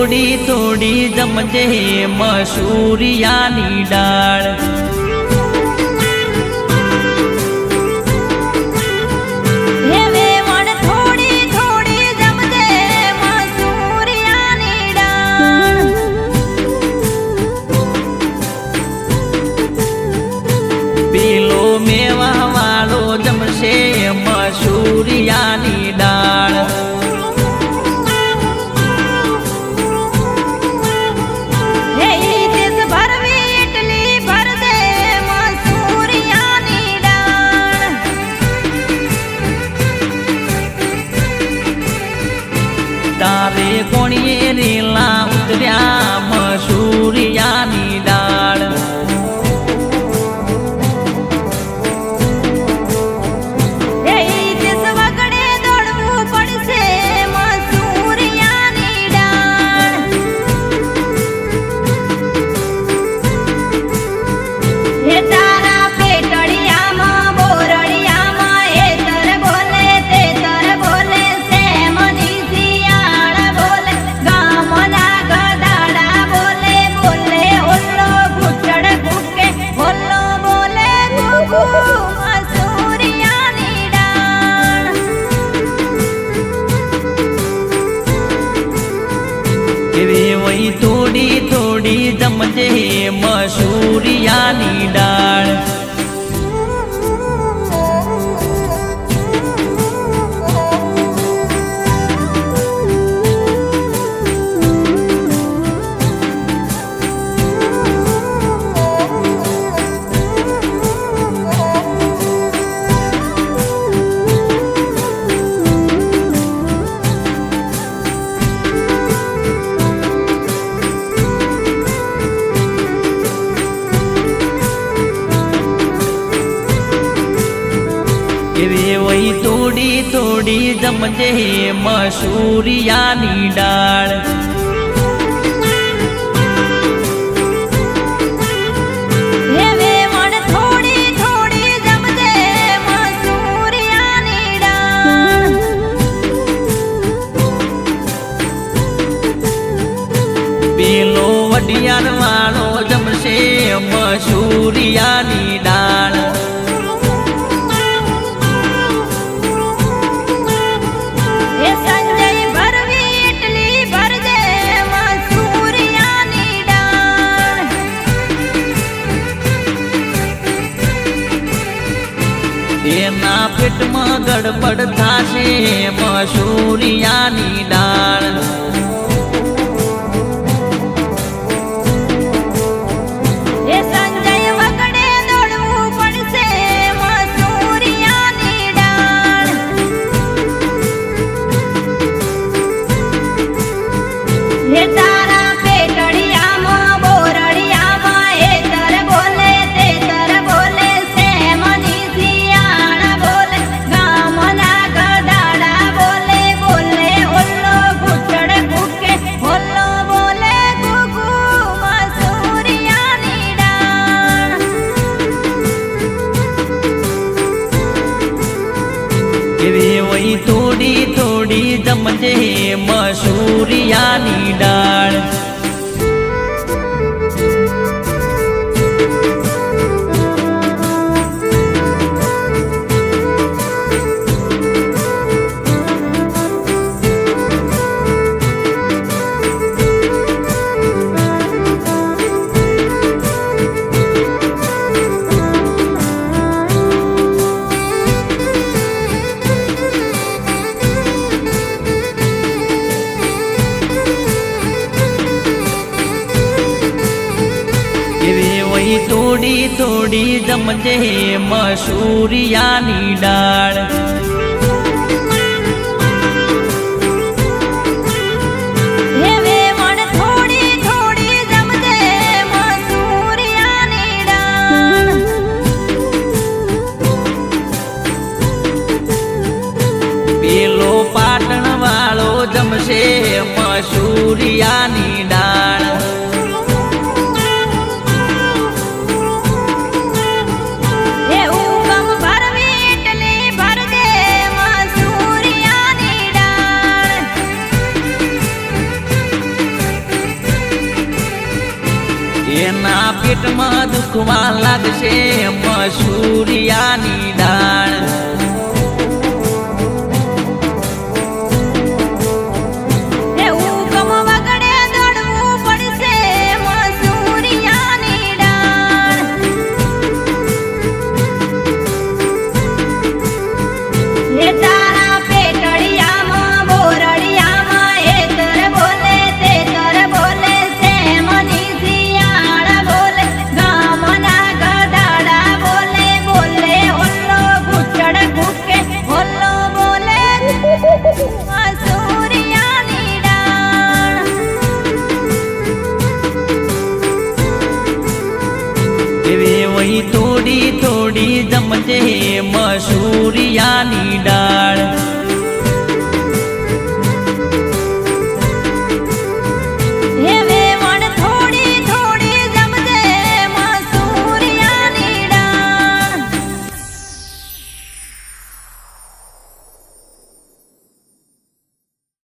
થોડી થોડી જમજે મસૂરિયાની દાળ પેલો મેવા વાળો જમશે મસૂરિયાની દાળ તારે કોણીએ રેલા ઉતર્યા મસૂરિયાની દાળ વહી થોડી થોડી જમજે મસૂરિયાની દાળ વહી થોડી થોડી જમજે મસૂરિયાની દાળ પેલો વડિયાર વાળો જમશે મસૂરિયાની દાળ એના પેટમાં ગડબડ થાશે મસૂરિયાની દાળ વહી થોડી થોડી જમજે મસૂરિયાની દાળ વહી થોડી થોડી જમજે મસૂરિયાની દાળ પેલો પાટણ વાળો જમશે મસૂરિયાની દાળ એના પેટમાં દુખવા લાગશે મસૂરિયાની દાળ. એવી વહી થોડી થોડી જમજે મસૂરિયાની દાળ.